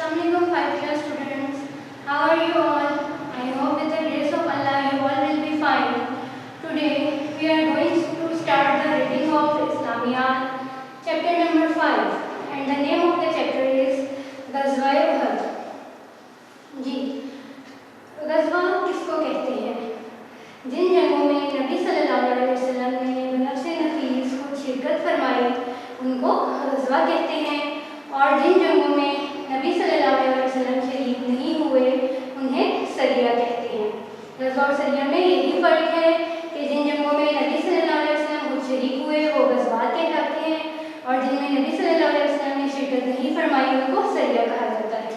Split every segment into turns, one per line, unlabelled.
Assalamualaikum 5th class students. How are you all? I hope with the grace of Allah you all will be fine. Today we are going to start the reading of Islamiyat chapter number 5 and the name of the chapter is Ghazwa-e Uhud. जी, ग़ज़वा किसको कहते हैं? जिन जंगों में नबी सल्लल्लाहु अलैहि वसल्लम ने नफ्स नफीस को शिरकत फरमाई उनको ग़ज़वा कहते हैं और जिन जंगों में नबी सल्लल्लाहु अलैहि वसल्लम शरीक नहीं हुए उन्हें सरिया कहते हैं। ग़ज़वा और सरिया में यही फ़र्क है कि जिन जंगों में नबी सल्लल्लाहु अलैहि वसल्लम खुद शरीक हुए वो ग़ज़वात कहलाते हैं और जिनमें नबी सल्लल्लाहु अलैहि वसल्लम ने शिरकत नहीं फरमाई उनको सरिया कहा जाता है।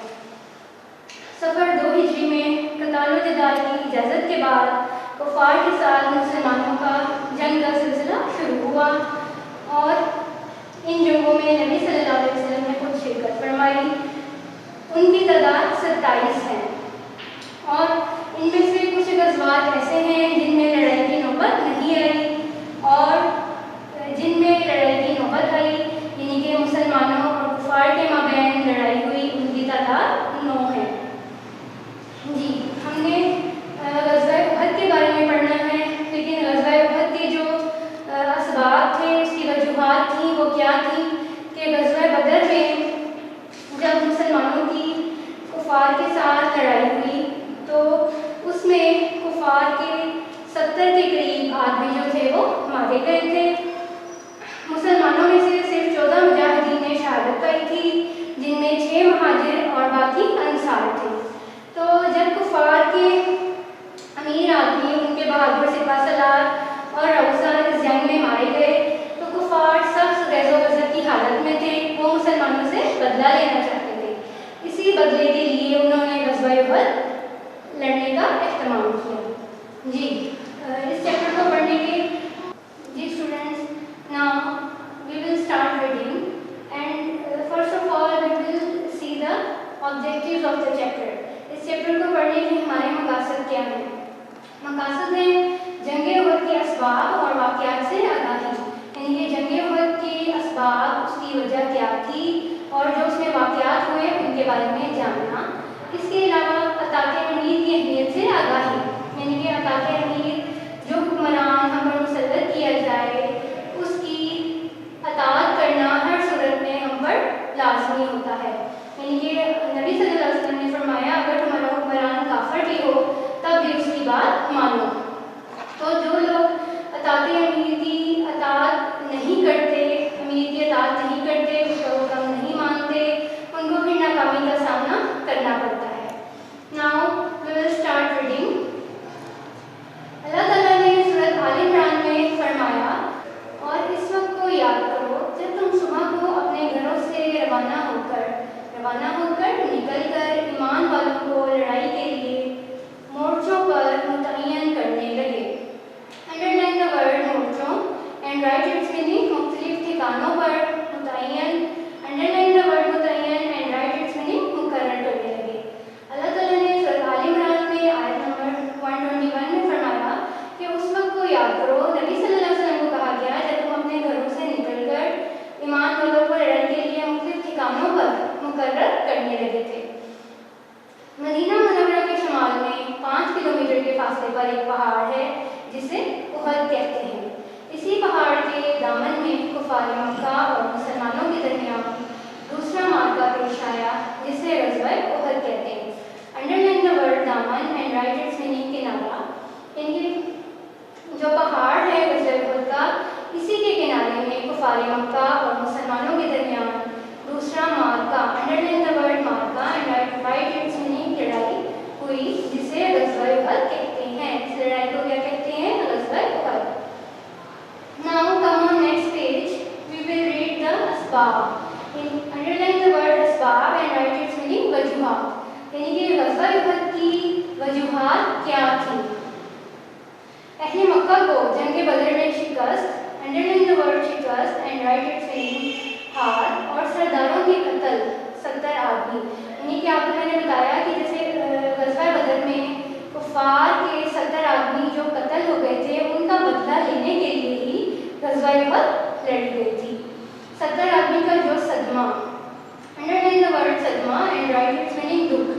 सफ़र 2 हिजरी में क़ताल व जिदाल की इजाज़त के बाद कुफ़ार के साथ मुसलमानों का जंग का सिलसिला शुरू हुआ और इन जंगों में नबी सल्लल्लाहु अलैहि वसल्लम ने खुद शिरकत फरमाई। उनकी तादाद 27 है और इनमें से कुछ ग़ज़वात ऐसे हैं जिनमें लड़ाई की नौबत नहीं आई और जिनमें लड़ाई की नौबत आई यानी कि मुसलमानों और कुफ़ार के माबैन लड़ाई हुई उनकी तादाद 9 है। जी, हमने ग़ज़वा-ए उहद के बारे में पढ़ना है, लेकिन ग़ज़वा-ए उहद के जो असबाब थे उसकी वजूहात थी वो क्या थी कि ग़ज़वा-ए बदर में जब मुसलमानों की कुफ़ार के साथ लड़ाई हुई तो उसमें कुफ़ार के 70 के करीब आदमी जो थे वो मारे गए थे। मुसलमानों में से सिर्फ 14 मुजाहिदीन ने शहादत पाई थी जिनमें 6 महाजिर और बाकी अंसार थे। तो जब कुफ़ार के अमीर आदमी उनके बहादुर सिपाहसालार और रऊसा इस जंग में मारे गए तो कुफ़ार सख्त गैज़ो-ग़ज़ब की हालत में थे। वो मुसलमानों से बदला लेना चाहते थे। इसी बदले के लिए उन्होंने ग़ज़वा-ए उहद लड़ने का एहतमाम किया। जी, इस चैप्टर को पढ़ने के जी students, now we will start reading and first of all we will see the objectives of the chapter. इस चैप्टर को पढ़ने के हमारे मकासद क्या हैं? मकासद हैं जंग-ए उहद के असबाब और वाक़यात से आगाही, यानी कि जंग-ए उहद के असबाब उसकी वजह क्या थी और जो उसमें वाक़यात हुए उनके बारे में जानना। इसके अलावा अताक़े अमीर की अहमियत से आगाही, यानी कि अताक़े अमीर जो हुक्मरान हम पर मुसल्लत किया जाए उसकी अताअत करना हर सूरत में हम पर लाज़मी होता है। यानी कि नबी सल्लल्लाहु अलैहि वसल्लम ने फरमाया अगर तुम्हारा हुक्मरान काफ़िर भी हो तब भी उसकी बात मानो। तो जो लोग अताक़े अमीर की अताअत नहीं करते, अमीर की अताअत नहीं करते, उसका हुक्म नहीं मानते, उनको फिर नाकामी का सामना करना पड़ता है। Now we will start reading. Allah ताला ने सूरत आल इमरान में फरमाया और इस वक्त को याद करो जब तुम सुबह को अपने घरों से रवाना होकर निकल कर ईमान वालों को लड़ाई के लिए मोर्चों पर मुतय्यन करने लगे। अंडरलाइन द वर्ड मोर्चों एंड राइट इट्स मीनिंग। मुख्तलिफ ठिकानों पर मुतय्यन, अंडरलाइन द वर्ड मुतय्यन एंड राइट इट्स मीनिंग मुकर्रर करने लगे। अल्लाह ताला ने सूरह आल इमरान में आयत नंबर 121 में फरमाया कि उस वक्त को याद करो नबी सल्लल्लाहु अलैहि वसल्लम को कहा गया जब तुम अपने घरों से निकलकर ईमान वालों को लड़ाई के लिए मुख्तलिफ ठिकानों पर मुकर्रर करने लगे थे। मदीना मुनव्वरा के शुमाल में 5 किलोमीटर के फासले पर एक पहाड़ है जिसे उहद कहते हैं। इसी पहाड़ के दामन में कुफ़ार मक्का और मुसलमानों के दरमियान दूसरा मार्का पेश आया जिसे ग़ज़वा-ए उहद कहते हैं। अंडरलाइन द वर्ड दामन एंड राइट इट्स मीनिंग किनारा, यानी जो पहाड़ है ग़ज़वा-ए उहद का इसी के किनारे में कुफ़ार मक्का और मुसलमानों के दरमियान दूसरा मार्का, अंडरलाइन द वर्ड मार्का एंड राइट इट्स मीनिंग लड़ाई हुई जिसे ग़ज़वा-ए उहद कहते हैं। इस लड़ाई को क्या कहते हैं? ग़ज़वा-ए Uhud. Now come on next page, we will read the असबाब। अंडरलाइन द वर्ड असबाब एंड राइट इट्स मीनिंग वजूहात, यानी कि ग़ज़वा-ए उहद की वजूहात क्या थी? अहले मक्का को जंग बदर में शिकस्त, अंडरलाइन द वर्ड शिकस्त एंड राइट इट्स मीनिंग हार और सरदारों के कत्ल 70 आदमी, यानी कि आपको मैंने बताया कि जैसे ग़ज़वा-ए बदर में कुफ़ार के 70 आदमी जो कत्ल हो गए थे उनका बदला लेने के लिए ही ग़ज़वा-ए उहद लड़ी गई थी। 70 आदमी का जो सदमा, अंडरलाइन द word صدمہ and write its meaning دکھ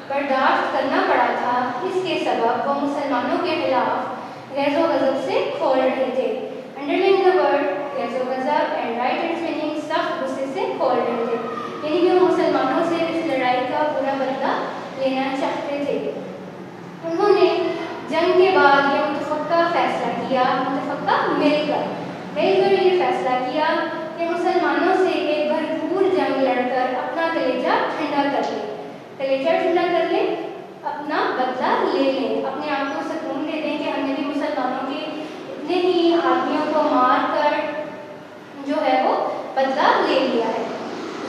برداشت کرنا پڑا تھا. اس کے سبب وہ مسلمانوں کے خلاف غیظ و غضب سے کھول رہے تھے. Underline the word غیظ و غضب and write its meaning سخت غصے سے کھول رہے تھے. یعنی کہ وہ مسلمانوں سے اس لڑائی کا پورا بدلہ لینا چاہتے تھے. انہوں نے جنگ کے بعد یہ متفقہ فیصلہ کیا, متفقہ مل کر یہ فیصلہ کیا کہ مسلمانوں سے ایک بھرپور جنگ لڑ کر اپنا کلیجہ ٹھنڈا کر لیں, اپنا بدلہ لے لیں, اپنے آپ کو سکون دے دیں کہ ہم نے بھی مسلمانوں کے اتنے ہی آدمیوں کو مار کر جو ہے وہ بدلہ لے لیا ہے.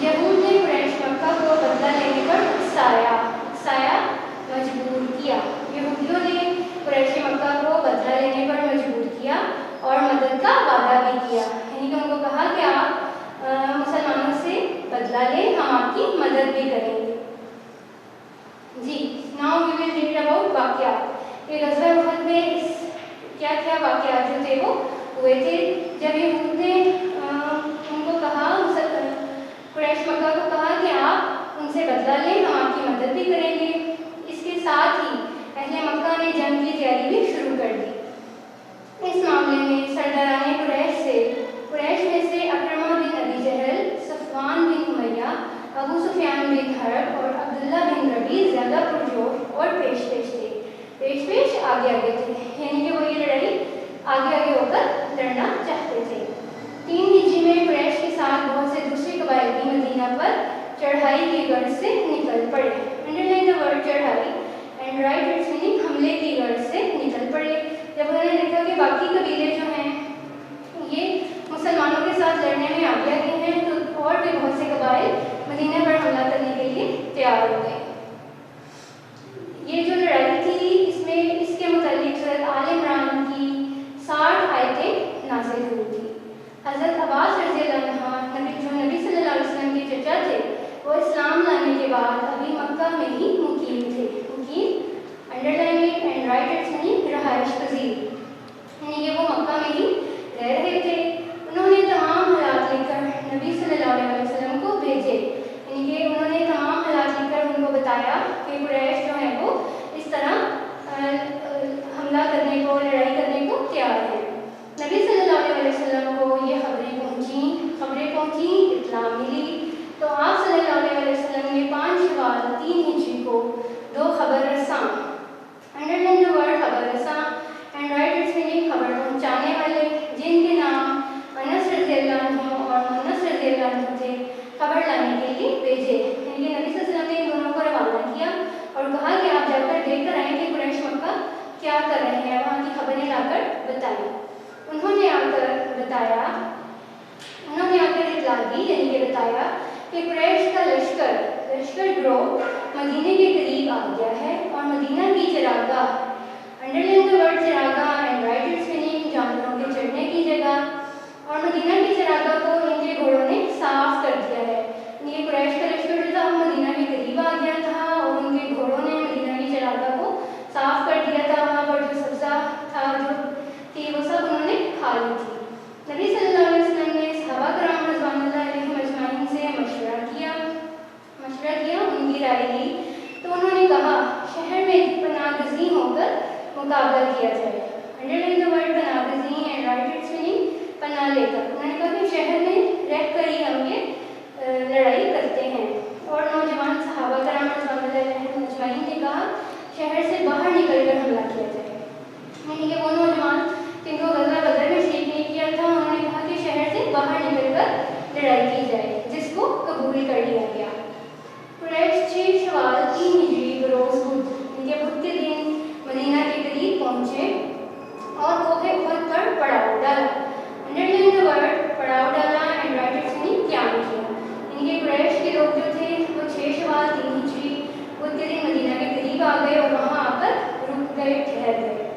یہود نے قریش مکہ کو بدلہ لینے پر اکسایا مجبور کیا. یہودیوں نے قریش مکہ کو بدلہ لینے پر مجبور کیا اور مدد کا وعدہ بھی کیا. یعنی کہ ان کو کہا کہ آپ مسلمانوں سے بدلہ لیں, ہم آپ کی مدد بھی کریں گے. جی, now we will read about واقعات. یہ غزوہ احد میں کیا واقعات جو تھے وہ ہوئے تھے. جب یہود نے ان کو کہا, قریش مکہ کو کہا کہ آپ ان سے بدلہ لیں, ہم آپ کی مدد بھی کریں گے. اس کے ساتھ ہی اہل مکہ نے جنگ کی تیاری بھی شروع کر دی. اس معاملے میں سرداران قریش میں سے اکرمہ بن ابی جہل, صفوان بن امیہ, ابو سفیان بن حرب اور عبداللہ بن ربیع زیادہ پرجوش اور پیش آگے تھے. یعنی کہ وہ یہ لڑائی آگے ہو کر لڑنا چاہتے تھے. 3 ہجری میں قریش کے ساتھ بہت سے دوسرے قبائل بھی مدینہ پر چڑھائی کی غرض سے نکل پڑے. Underline the word چڑھائی and write its meaning حملے کی غرض سے نکل پڑے. جب انہوں نے دیکھا کہ باقی قبیلے جو ہیں یہ مسلمانوں کے ساتھ لڑنے میں آگے ہیں, تو اور بھی بہت سے قبائل مدینہ پر حملہ کرنے کے لیے تیار ہو گئے. یہ جو لڑائی تھی اس کے متعلق سورۃ آل عمران کی 60 آیتیں نازل ہوئی تھی. حضرت عباس رضی اللہ عنہ جو نبی صلی اللہ علیہ وسلم کے چچا تھے, وہ اسلام لانے کے بعد ابھی مکہ میں ہی مقیم تھے. Underline it and write its meaning رہائش پذیر, یعنی کہ وہ مکہ میں ہی رہ رہے تھے. انہوں نے تمام حالات لکھ کر نبی صلی اللہ علیہ وسلم کو بھیجے. یعنی کہ انہوں نے تمام حالات لکھ کر ان کو بتایا کہ قریش جو ہے وہ اس طرح حملہ کرنے کو, لڑائی کرنے کو تیار ہے. نبی صلی اللہ علیہ وسلم کو یہ خبریں پہنچیں, اطلاع ملی, تو آپ صلی اللہ علیہ وسلم نے 5 شوال 3 ہجری کو 2 خبر رساں, Underline the word خبر رساں and write its meaning خبر پہنچانے والے, جن کے نام انس رضی اللہ عنہ اور منس رضی اللہ عنہ تھے, خبر لانے کے لیے بھیجے. یعنی کہ نبی صلی اللہ علیہ وسلم نے ان دونوں کو روانہ کیا اور کہا کہ آپ جا کر دیکھ کر آئیں کہ قریش مکہ کیا کر رہے ہیں, وہاں کی خبریں لا کر بتائیں. انہوں نے آ کر اطلاع دی, یعنی کہ بتایا کہ قریش کا لشکر گروہ مدینے کے قریب آ گیا ہے اور مدینہ کی چراگاہ, Underline the word چراگاہ and write its meaning جانوروں کے چڑھنے کی جگہ, اور مدینہ کی چراگاہ کو ان کے گھوڑوں نے صاف کر دیا ہے. یہ قریش کا لشکر جو تھا وہ مدینہ کے قریب آ گیا تھا اور ان کے گھوڑوں نے مدینہ کی چراگاہ کو صاف کر دیا تھا. وہاں پر جو سبزہ تھا جو تھی وہ سب انہوں نے کھا لی تھی. نبی صلی اللہ علیہ وسلم نے صحابہ کرام رضوان اللہ علیہم اجمعین سے مشورہ کیا, ان کی رائے لی. تو انہوں نے کہا شہر میں پناہ گزین ہو کر مقابلہ کیا جائے. Underline the word پناہ گزین and write its meaning پناہ لے کر. انہوں نے کہا کہ شہر میں رہ کر ہی ہم یہ لڑائی کرتے ہیں. اور نوجوان صحابہ کرام رضوان اللہ علیہم اجمعین نے کہا شہر سے باہر نکل کر حملہ کیا جائے. یعنی کہ وہ نوجوان جن کو غزوہ بدر میں شریک نہیں کیا تھا, انہوں نے کہا کہ شہر سے باہر نکل کر لڑائی کی جائے, جس کو قبول کر لیا گیا. قریش 6 شوال 3 ہجری بروز بدھ, ان کے بدھ کے دن مدینہ کے قریب پہنچے اور کوہ احد پر پڑاؤ ڈالا. Underline the word پڑاؤ ڈالا and write its meaning قیام کیا. ان کے قریش کے لوگ جو تھے وہ 6 شوال 3 ہجری بدھ کے دن مدینہ کے قریب آ گئے اور وہاں آ کر رک گئے, ٹھہر گئے.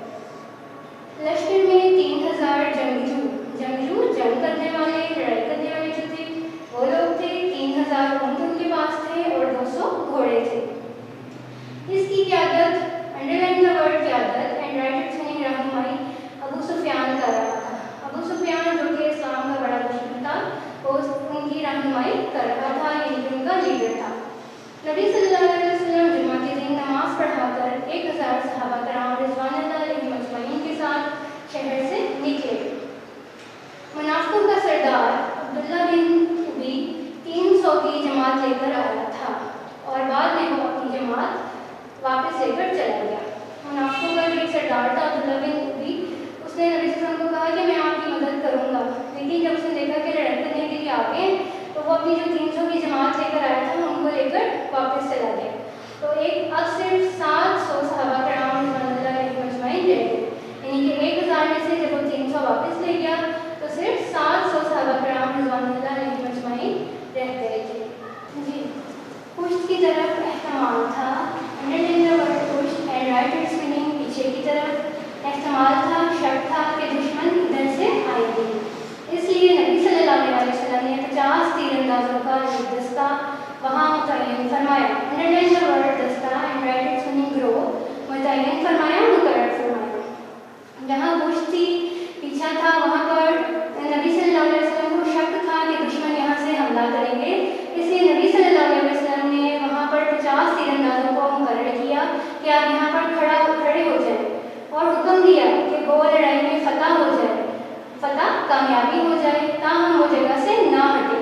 सरदार अब्दुल्ला बिन उबी 300 की जमात लेकर आया था और बाद में वो अपनी जमात वापस लेकर चला गया। मुनाफिकों का एक सरदार था अब्दुल्ला बिन उबी, उसने नबी सल्लल्लाहु अलैहि वसल्लम को कहा कि मैं आपकी मदद करूंगा, लेकिन जब उसने देखा कि लड़ाई करने के लिए आ गए तो वो अपनी जो 300 की जमात लेकर आया था उनको लेकर वापस चला गया। तो अब सिर्फ 700 सहाबा कराम रज़ियल्लाहु अन्हुम अजमईन रह गए, यानी कि 1000 में से जब वो 300 वापस ले गया तो सिर्फ 700 सहाबा कराम रज़ियल्लाहु अन्हुम अजमईन रह गए थे। जी, पुश्त की तरफ एहतमाल था, अंडरलाइन द वर्ड पुश्त एंड राइट इट्स मीनिंग पीछे की तरफ एहतमाल था, शक था कि दुश्मन इधर से आएंगे, इसलिए नबी सल्लल्लाहु अलैहि वसल्लम ने 50 तीरंदाजों का एक दस्ता वहाँ मुतय्यन फरमाया। अंडरलाइन द वर्ड दस्ता एंड राइट इट्स मीनिंग ग्रो, मुतय्यन फरमाया, मुकर्रर फरमाया। जहाँ पुश्त थी, पीछा था, वहाँ पर नबी सल्लल्लाहु अलैहि वसल्लम को शक था कि दुश्मन यहाँ से हमला करेंगे, इसलिए नबी सल्लल्लाहु अलैहि वसल्लम ने वहाँ पर 50 तीरंदाजों को मुकर्रर किया कि आप यहाँ पर खड़े हो जाए और हुक्म दिया कि वो लड़ाई में फतह हो जाए, फतह कामयाबी हो जाए, ताहम वो जगह से ना हटे।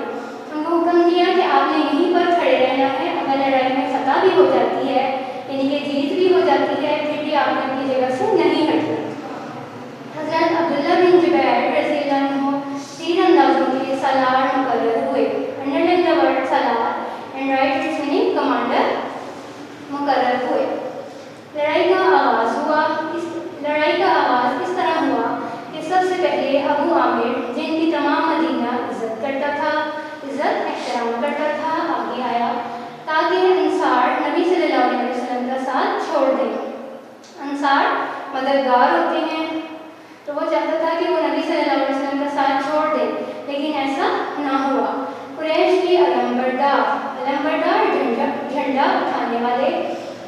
उनको हुक्म दिया कि आपने यहीं पर खड़े रहना है, अगर लड़ाई में फतह भी हो जाती है, यानी कि जीत भी हो जाती है, फिर भी आपने अपनी जगह से नहीं हटना। हज़रत अब्दुल्ला बिन जुबैर रज़ियल्लाहु अन्हु तीरंदाजों के सालार मुकर्रर हुए। Underline the word salar and write its meaning commander मुकर्रर हुए। लड़ाई का आगाज़ इस तरह हुआ कि सबसे पहले अबू आमिर, जिनकी तमाम मदीना इज्जत करता था, इज्जत एहतराम करता था, आगे आया ताकि अंसार नबी सल्लल्लाहु अलैहि वसल्लम का साथ छोड़ दें। अंसार मददगार होते हैं, तो वो चाहता था कि वो नबी सल्लल्लाहु अलैहि वसल्लम का साथ छोड़ दे, लेकिन ऐसा ना हुआ। कुरैश के अलंबरदार झंडा उठाने वाले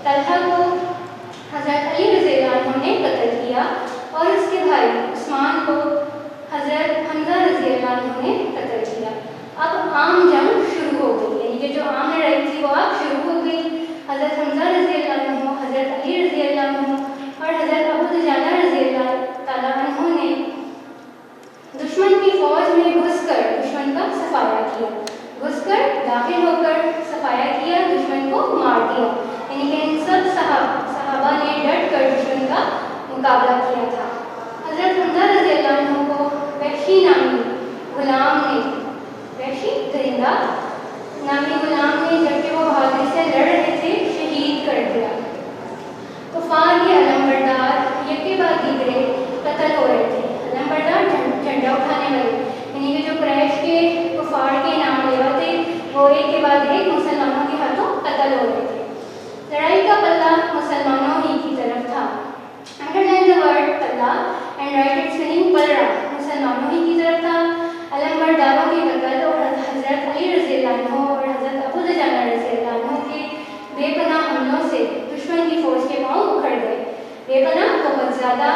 तलहा को हज़रत अली रज़ियल्लाहु अन्हु ने कत्ल किया और उसके भाई उस्मान को हज़रत हमज़ा रज़ियल्लाहु अन्हु ने कत्ल किया। अब आम जंग शुरू हो गई, यानी कि जो आम लड़ाई थी वो अब शुरू हो गई। हज़रत हमज़ा रज़ियल्लाहु अन्हु, हज़रत अली रज़ियल्लाहु अन्हु और हज़रत अबू दुजाना रज़ियल्लाहु ताला अन्हु ने दुश्मन की फौज में घुसकर दुश्मन का सफाया किया, घुसकर दाखिल होकर सफाया किया, दुश्मन को मार दिया, यानी कि इन सब सहाबा ने डट कर दुश्मन का मुकाबला किया था। हज़रत हमज़ा रज़ियल्लाहु अन्हु को वहशी नामी गुलाम ने, वहशी दरिंदा नामी गुलाम ने, जबकि वो बहादुरी से लड़ रहे थे, शहीद कर दिया। कुफार के अलंबरदार यके बाद दीगरे कत्ल हो रहे थे। अलंबरदार झंडा उठाने वाले, यानी कि जो कुरैश के कुफार के नाम लेवा थे, वो एक के बाद एक मुसलमानों के हाथों कत्ल हो रहे थे। लड़ाई का पल्ला मुसलमानों ही की तरफ था। अंडरलाइन द वर्ड पल्ला एंड राइट इट्स मीनिंग पलड़ा, मुसलमानों ही की तरफ था। अलंबरदारों के कत्ल और हज़रत अली रज़ियल्लाहु अन्हु और हज़रत अबू दुजाना रज़ियल्लाहु अन्हु के बेपनाह हमलों से दुश्मन की फौज के पांव उखड़ गए, बेपनाह बहुत ज़्यादा।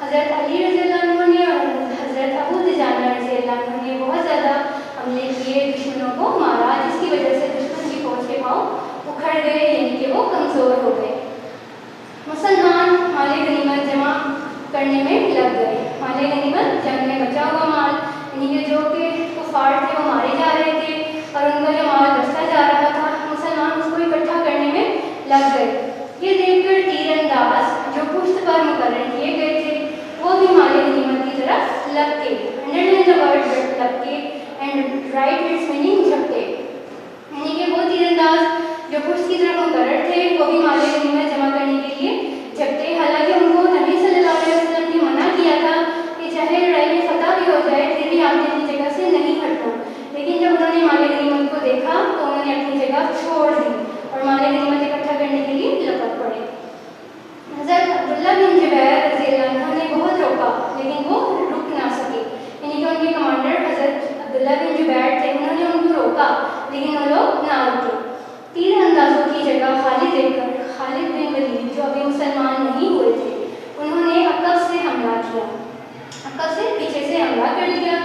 हज़रत अली रज़ियल्लाहु अन्हु ने और हज़रत अबू दुजाना रज़ियल्लाहु अन्हु ने बहुत ज़्यादा हमले किए, दुश्मनों को मारा, जिसकी वजह से दुश्मन की फौज के पांव उखड़ गए, यानी कि वो कमज़ोर हो गए। मुसलमान माले गनीमत जमा करने में लग गए। माले गनीमत जंग में बचा हुआ माल, यानी कि जो कि कुफार थे वो मारे जा रहे थे और उनका जो माल बचता जा रहा था, मुसलमान उसको इकट्ठा करने में लग गए। ये देखकर तीरंदाज जो पुश्त पर मुकर्रर किए गए थे, वो भी माले गनीमत की तरफ लपके। अंडरलाइन द वर्ड लपके एंड राइट इट्स मीनिंग झपटे, यानी कि वो तीरंदाज जो पुश्त की तरफ मुकर्रर थे, वो भी माले गनीमत जमा करने के लिए झपटे। हालांकि उनको नबी सल्लल्लाहु अलैहि वसल्लम ने मना किया था कि चाहे लड़ाई में फतह भी हो जाए, फिर भी आपने अपनी जगह से नहीं हटना, लेकिन जब उन्होंने माले गनीमत को देखा तो उन्होंने अपनी जगह छोड़ दी और माले गनीमत इकट्ठा करने के लिए लपक पड़े। हज़रत अब्दुल्ला बिन जुबैर रज़ियल्लाहु अन्हु ने बहुत रोका, लेकिन वो रुक ना सके, यानी कि उनके कमांडर हज़रत अब्दुल्ला बिन जुबैर थे, उन्होंने उनको रोका, लेकिन वो लोग ना रुके। तीर अंदाजों की जगह खालिद देखकर खालिद बिन वलीद, जो अभी मुसलमान नहीं हुए थे, उन्होंने अक़ब से हमला किया, अक़ब से पीछे से हमला कर दिया।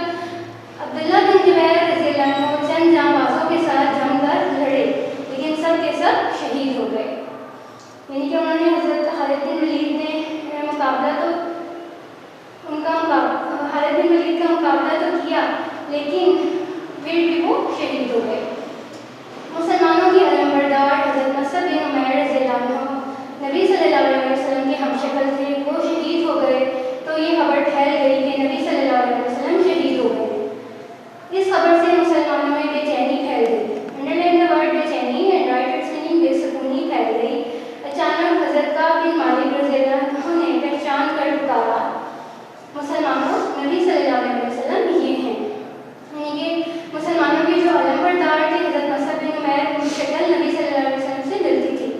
अब्दुल्ला बिन जुबैर रज़ियल्लाहु अन्हु चंद जांबाजों के साथ जमकर लड़े, लेकिन सब के सब शहीद हो गए, यानी कि उन्होंने हज़रत खालिद बिन वलीद ने मुकाबला तो खालिद बिन वलीद का मुकाबला तो किया, کیا لیکن پھر بھی وہ شہید ہو گئے۔ مسلمانوں کی علم بردار حضرت مصعب بن عمیر رضی اللہ عنہ نبی صلی اللہ علیہ وسلم کے ہم شکل تھے، وہ شہید ہو گئے تو یہ خبر پھیل گئی کہ نبی صلی اللہ علیہ وسلم شہید ہو گئے۔ اس خبر سے مسلمانوں میں بے چینی پھیل گئی۔ انڈرلائن دا ورڈ بے چینی اینڈ رائٹ اٹس میننگ بے سکونی پھیل گئی۔ اچانک حضرت کعب بن مالک رضی اللہ عنہ نے پہچان کر پکارا، مسلمانوں نبی صلی اللہ علیہ وسلم یہ ہیں۔ یعنی کہ مسلمانوں کے جو علم بردار تھے حضرت مصعب بن عمیر، ان کی شکل نبی صلی اللہ علیہ وسلم سے ملتی تھی،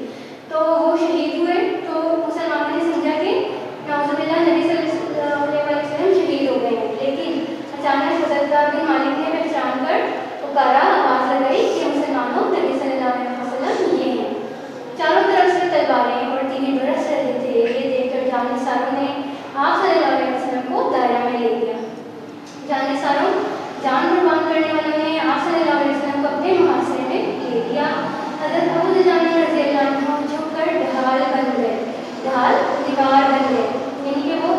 تو وہ شہید ہوئے تو مسلمانوں نے سمجھا کہ نعوذ باللہ نبی صلی اللہ علیہ وسلم شہید ہو گئے ہیں، لیکن اچانک حضرت کعب بن مالک نے پہچان کر پکارا، آواز لگائی کہ مسلمانوں نبی صلی اللہ علیہ وسلم یہ ہیں۔ چاروں طرف سے تلواریں اور تیریں برس رہے تھے، یہ دیکھ کر جانثاروں نے آپ صلی اللہ علیہ وسلم کو دائرہ میں لے لیا۔ جانثاروں جان قربان کرنے والوں نے آپ صلی اللہ علیہ وسلم کو اپنے محاصرے میں لے لیا۔ حضرت ابو دجانہ رضی اللہ عنہ جھک کر ڈھال بن گئے، ڈھال دیوار بن گئے، یعنی کہ وہ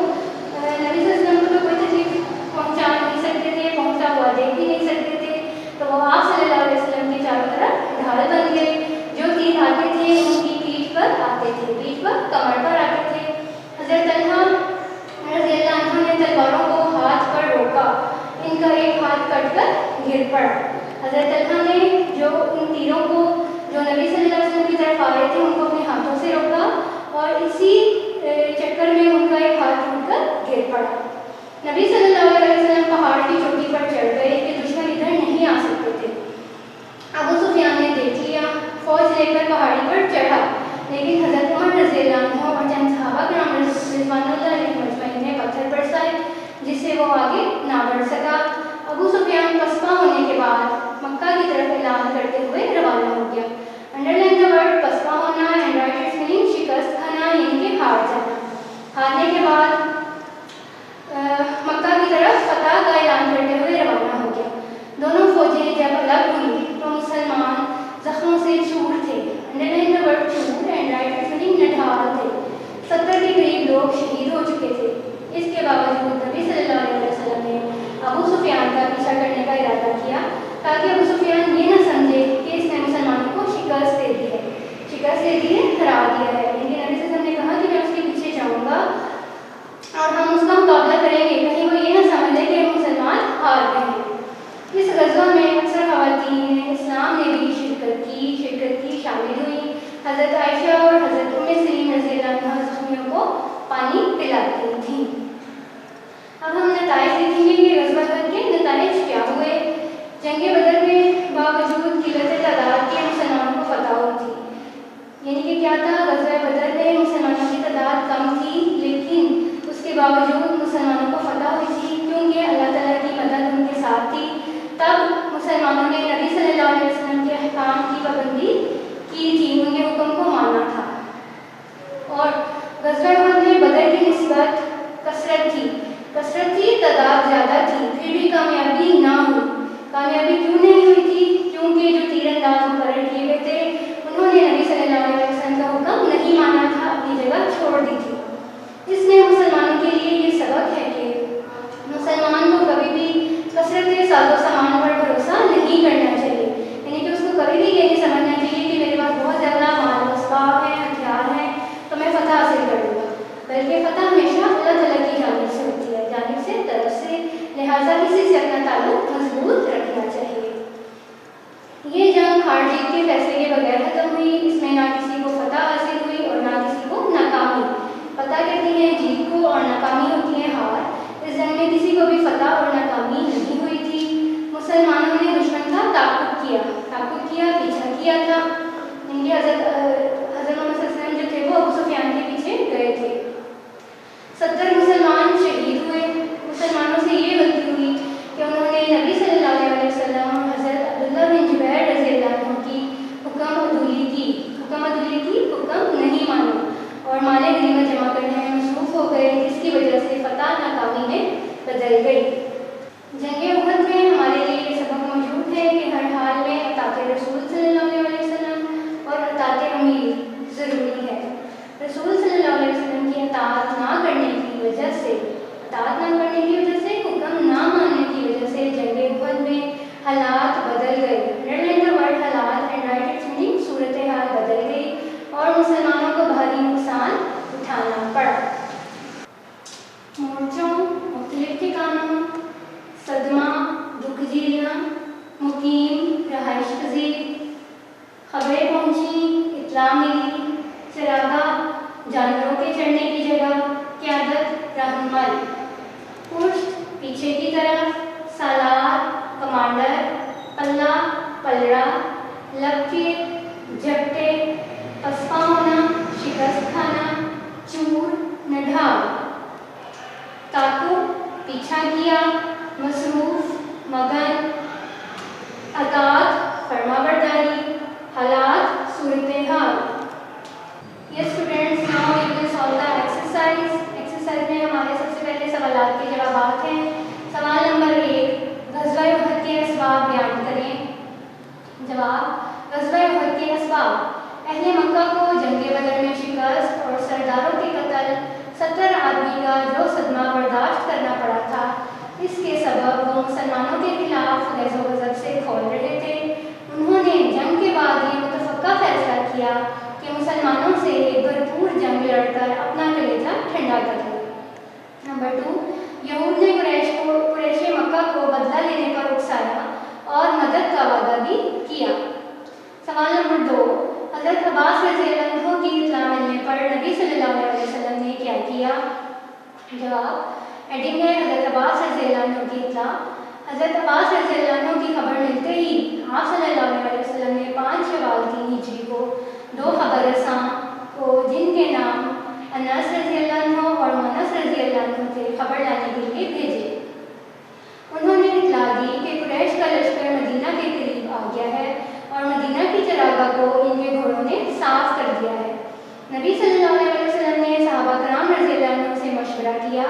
نبی صلی اللہ علیہ وسلم کو تو کوئی تکلیف پہنچا نہیں سکتے تھے، پہنچا ہوا دیکھ بھی نہیں سکتے تھے، تو وہ آپ صلی اللہ علیہ وسلم کی چاروں طرف ڈھال بن گئے۔ جو تیر آتے تھے ان کی پیٹھ پر آتے تھے، پیٹھ پر کمر پر آتے تھے۔ حضرت طلحہ رضی اللہ عنہ نے تلواروں کو ہاتھ پر روکا، ان کا ایک ہاتھ کٹ کر گر پڑا۔ حضرت طلحہ نے جو ان تیروں کو جو نبی صلی اللہ علیہ وسلم کی طرف آ رہے تھے ان کو اپنے ہاتھوں سے روکا، اور اسی چکر میں ان کا ایک ہاتھ ٹوٹ کر گر پڑا۔ نبی صلی اللہ علیہ وسلم پہاڑ کی چوٹی پر چڑھ گئے کہ دشمن ادھر نہیں آ سکتے تھے۔ ابو سفیان نے دیکھ لیا، فوج لے کر پہاڑی پر چڑھا، لیکن حضرت عمر رضی اللہ عنہ اور چند صحابہ کرام رضوان اللہ علیہم اجمعین نے پتھر برسائے جس سے وہ آگے نہ بڑھ سکا۔ ابو سفیان پسپا ہونے کے بعد مکہ کی طرف اعلان کرتے ہوئے روانہ ہو گیا۔ انڈرلائن دا ورڈ پسپا ہونا اینڈ رائٹ اٹس میننگ شکست کھانا، یعنی کہ ہار جانا۔ ہارنے کے بعد مکہ کی طرف فتح کا اعلان کرتے ہوئے روانہ ہو گیا۔ دونوں فوجیں جب الگ ہوئی تو مسلمان زخموں سے چور تھے، انڈرلائن دا ورڈ چور اینڈ رائٹ اٹس میننگ نڈھال تھے۔ 70 کے قریب لوگ شہید ہو چکے تھے۔ اس کے باوجود نبی صلی اللہ علیہ وسلم نے ابو سفیان کا پیچھا کرنے کا ارادہ کیا تاکہ ابو سفیان یہ نہ سمجھے کہ اس نے مسلمانوں کو شکست دے دی ہے، شکست دے دی ہے، ہرا دیا ہے۔ لیکن نبی صلی اللہ علیہ وسلم نے کہا کہ میں اس کے پیچھے جاؤں گا اور ہم اس کا مقابلہ کریں گے، کہیں وہ یہ نہ سمجھ لے کہ مسلمان ہار گئے ہیں۔ اس غزوہ میں اکثر خواتین اسلام نے بھی شرکت کی، شامل ہوئی۔ حضرت عائشہ اور حضرت ام سلیم رضی اللہ عنہ زخمیوں کو پانی پلاتی تھیں۔ اب ہم نتائج دیکھیں گے کہ غزوہ بدر کے نتائج کیا ہوئے۔ جنگ بدر میں باوجود قلت تعداد کے مسلمانوں کو فتح ہوئی تھی، یعنی کہ کیا تھا، غزوہ بدر میں مسلمانوں کی تعداد کم تھی لیکن اس کے باوجود مسلمانوں کو فتح ہوئی تھی کیونکہ اللہ تعالیٰ کی مدد ان کے ساتھ تھی۔ تب مسلمانوں نے نبی صلی اللہ علیہ وسلم کے احکام کی پابندی کی تھی، ان کے حکم کو مانا تھا، اور غزوہ احد میں بدر کی نسبت کثرت تھی، تعداد زیادہ تھی، پھر بھی کامیابی نہ ہوئی۔ کامیابی کیوں نہیں ہوئی تھی؟ کیونکہ جو تیر انداز مقرر کیے گئے تھے انہوں نے نبی صلی اللہ علیہ وسلم کا حکم نہیں مانا تھا، اپنی جگہ چھوڑ دی تھی۔ اس میں مسلمانوں کے لیے یہ سبق ہے کہ مسلمان کو کبھی بھی کثرت ساز و سامان پر بھروسہ نہیں کرنا چاہیے، یعنی کہ اس کو کبھی بھی یہ نہیں سمجھنا چاہیے کہ میرے پاس بہت زیادہ مال و اسباب ہیں، ہتھیار ہیں تو میں فتح حاصل کر لوں گا، بلکہ فتح ہمیشہ اللہ تعالیٰ کی جانب سے ہوتی ہے، جانب سے، طرف سے، لہٰذا کسی سے اپنا تعلق مضبوط رکھنا چاہیے۔ یہ جنگ ہار جیت کے فیصلے کے بغیر ختم ہوئی، اس میں نہ کسی کو فتح حاصل ہوئی اور نہ کسی کو ناکامی۔ فتح کہتے ہیں جیت کو اور ناکامی ہوتی ہے ہار۔ اس جنگ میں کسی کو بھی فتح اور ناکامی نہیں ہوئی تھی۔ مسلمانوں نے دشمن کا تعاقب کیا، پیچھا کیا تھا، ان کے حضرت محمد صلی اللہ علیہ وسلم جو تھے وہ ابو سفیان کے پیچھے گئے تھے۔ 70 مسلمان شہید ہوئے۔ مسلمانوں سے یہ غلطی ہوئی کہ انہوں نے نبی صلی اللہ علیہ وسلم اور حضرت عبداللہ بن جبیر رضی اللہ عنہ کی حکم عدولی کی، حکم نہیں مانا اور مال غنیمت جمع کرنے میں مصروف ہو گئے، جس کی وجہ سے فتح ناکامی میں بدل گئی۔ गुजीरियाँ, मुकीम, रहाइश पजीर, खबरें पहुँची, इत्तला मिली, चरागा, जानवरों के चढ़ने की जगह, क़यादत, रहनुमाई, पुश्त, पीछे की तरफ, सालार, कमांडर, पल्ला, पलड़ा, लपके, झपटे, पसपा होना, शिकस्त खाना, चूर, नढाव, ताकुब, पीछा किया, मसरूफ, मगन, अतात, फरमाबरदारी, हालात, सूरत हाल। Yes students, now we will solve the exercise. Exercise में हमारे सबसे पहले सवालात के जवाब हैं। सवाल नंबर 1, ग़ज़वा उहद के असबाब बयान करें। जवाब, ग़ज़वा उहद के असबाब, अहले मक्का को जंग बदर में शिकस्त और सरदारों के कत्ल, 70 आदमी का जो सदमा बर्दाश्त करना पड़ा था, इसके सबब वो मुसलमानों के खिलाफ ग़ज़ व ग़ज़ब से खोल रहे थे। उन्होंने जंग के बाद ये मुतफ़क्का फैसला किया कि मुसलमानों से एक भरपूर जंग लड़कर अपना कलेजा ठंडा कर ले। नंबर 2, यहूद ने कुरैश मक्का को बदला लेने पर उकसाया और मदद का वादा भी किया। सवाल नंबर 2, हज़रत अब्बास रज़ियल्लाहु अन्हु की इत्तला मिलने पर नबी सल्लल्लाहु अलैहि वसल्लम ने क्या किया। जवाब, हेडिंग है हज़रत अब्बास रज़ियल्लाहु अन्हु की इत्तला। हज़रत अब्बास रज़ियल्लाहु अन्हु की खबर मिलते ही आप सल्लल्लाहु अलैहि वसल्लम ने 5 शवाल 3 हिजरी को 2 खबर रसां को, जिनके नाम अनस रज़ियल्लाहु अन्हु और मनस रज़ियल्लाहु अन्हु थे, खबर लाने के लिए भेजे। उन्होंने इत्तला दी कि कुरैश का लश्कर मदीना के करीब आ गया है और मदीना की चरागाह को इनके घोड़ों ने साफ कर दिया है। नबी सल्लल्लाहु अलैहि वसल्लम ने सहाबा कराम रज़ियल्लाहु अन्हुम से मशवरा किया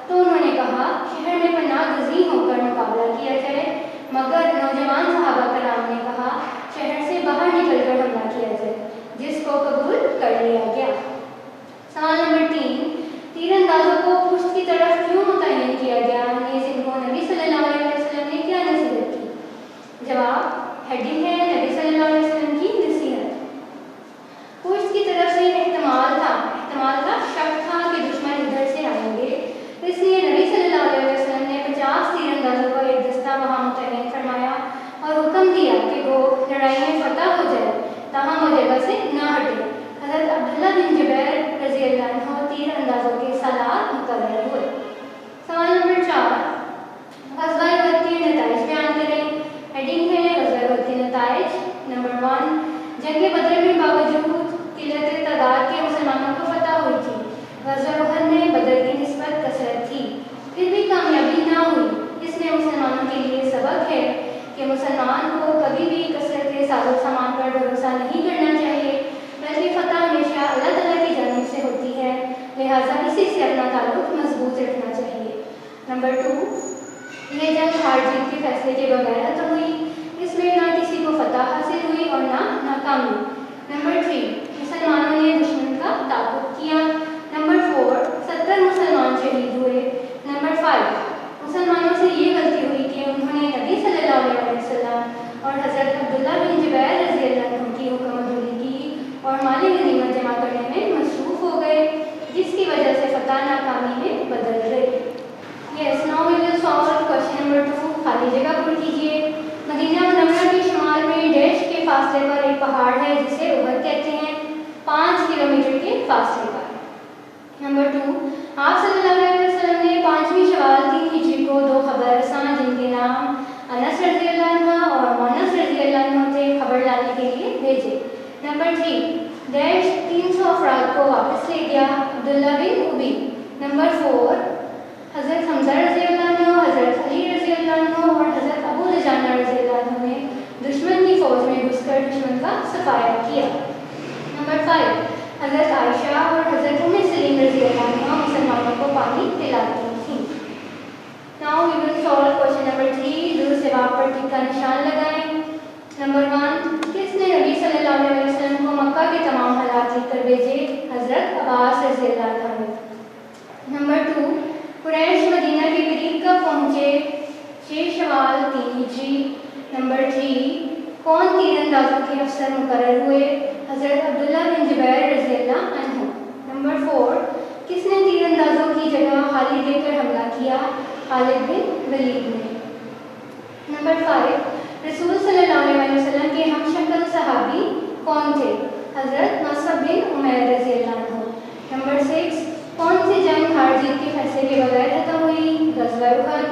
तो उन्होंने कहा शहर में पनाह गुज़ी होकर मुकाबला किया जाए, मगर नौजवान सहाबा कराम ने कहा शहर से बाहर निकलकर हमला किया जाए, जिसको कबूल कर लिया गया। सवाल नंबर 3, तीरंदाजों को पुश्त की तरफ क्यों मुतय्यन किया गया, जिनको नबी सल्लल्लाहु अलैहि वसल्लम ने क्या नसीहत की। जवाब, हेडिंग है नबी सल्लल्लाहु अलैहि वसल्लम की नसीहत। पुश्त की तरफ से एहतमाल था शक था कि दुश्मन इधर से आएंगे, इसलिए नबी सल्लल्लाहु अलैहि वसल्लम ने 50 तीरंदाजों का एक दस्ता वहाँ मुतय्यन फरमाया और हुक्म दिया कि वो लड़ाई में फतह हो जाए, ताहम वो जगह से न हटे। हज़रत अब्दुल्ला बिन जुबैर रज़ियल्लाहु अन्हु तीरंदाजों के सालार मुकर्रर हुए। सवाल नंबर 4, ग़ज़वा उहद के नताइज बयान करें। हेडिंग है ग़ज़वा उहद के नताइज। नंबर 1, जंग बदर में बावजूद किल्लत तादाद के मुसलमानों को फतह हुई थी। ग़ज़वा उहद में बदर की निस्बत कसरत थी, फिर भी कामयाबी ना हुई। इसमें मुसलमानों के लिए सबक है कि मुसलमान को कभी भी कसरत के साजो सामान पर भरोसा नहीं करना चाहिए, बल्कि फतह हमेशा अल्लाह ताला की जानिब से होती है, लिहाजा इसी से अपना ताल्लुक मजबूत रखना चाहिए। नंबर 2, ये जंग हार जीत के फैसले के बगैर तो हुई, इसमें ना किसी को फतह हासिल हुई और ना नाकामी। नंबर 3, मुसलमानों ने दुश्मन का ताक़ुब किया। नंबर 4, 70 मुसलमान शहीद हुए। नंबर 5, मुसलमानों से ये गलती हुई कि उन्होंने नबी सल्लल्लाहु अलैहि वसल्लम और हज़रत अब्दुल्ला बिन जुबैर रज़ियल्लाहु अन्हु की हुक्मदुरी की और माली गनीमत जमा करने में मसरूफ़ हो गए, जिसकी वजह से फतह नाकामी में बदल गई। Yes, now we will solve question number 2। खाली जगह पूरी कीजिए। मदीना मुनव्वरा के शुमाल में डैश के फासले पर एक पहाड़ है जिसे उहद कहते हैं, 5 किलोमीटर के फासले पर। नंबर 2, आप सल्लल्लाहु अलैहि वसल्लम ने 5वीं शवाल 3 हिजरी को 2 खबर रसां, जिनके नाम अनस रज़ियल्लाहु अन्हु और मनस रज़ियल्लाहु अन्हु थे, खबर लाने के लिए भेजे। नंबर 3, डैश 300 अफराद को वापस ले गया, अब्दुल्ला बिन उबी। नंबर 4, हज़रत हमज़ा रज़ियल्लाहु अन्हु, हज़रत अली रज़ियल्लाहु अन्हु और हज़रत अबू दुजाना रज़ियल्लाहु अन्हु ने दुश्मन की फ़ौज में घुसकर दुश्मन का सफाया किया। नंबर 5, हज़रत आयशा और हज़रत उम्मे सलीम रज़ियल्लाहु अन्हा मुसलमानों को पानी पिलाती थीं। Now we will solve question number 3। दुरुस्त जवाब पर टिक का निशान लगाएं। नंबर 1, किसने नबी सल्लल्लाहु अलैहि वसल्लम को मक्का के तमाम हालात लिखकर भेजे? हज़रत अब्बास रज़ियल्लाहु अन्हु। नंबर 2, कुरैश मदीना के करीब कब पहुँचे? 6 शवाल 3 हिजरी। नंबर 3, कौन तीरंदाजों के अफसर मुकर्रर हुए? हज़रत अब्दुल्ला बिन जुबैर रज़ियल्लाहु अन्हु। नंबर 4, किसने तीरंदाजों की जगह खालिद देकर हमला किया? खालिद बिन वलीद ने। नंबर 5, रसूल सल्लल्लाहु अलैहि वसल्लम के हम शक्ल सहाबी कौन थे? हजरत मुसअब बिन उमैर रज़ी अल्लाह अन्हु। नंबर 6, कौन सी जंग हार जीत के फैसले के बगैर खत्म हुई? ग़ज़वा उहद।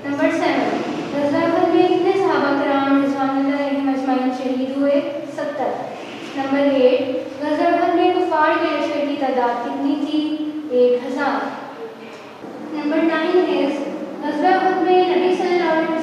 नंबर 7, ग़ज़वा उहद में कितने सहाबा किराम रिज़वानुल्लाह अलैहिम अजमईन शहीद हुए? 70। नंबर 8, ग़ज़वा उहद में कुफ़ार के लश्कर की तादाद कितनी थी? 1000। नंबर 9 is ग़ज़वा उहद में नबी सल्लल्लाहु अलैहि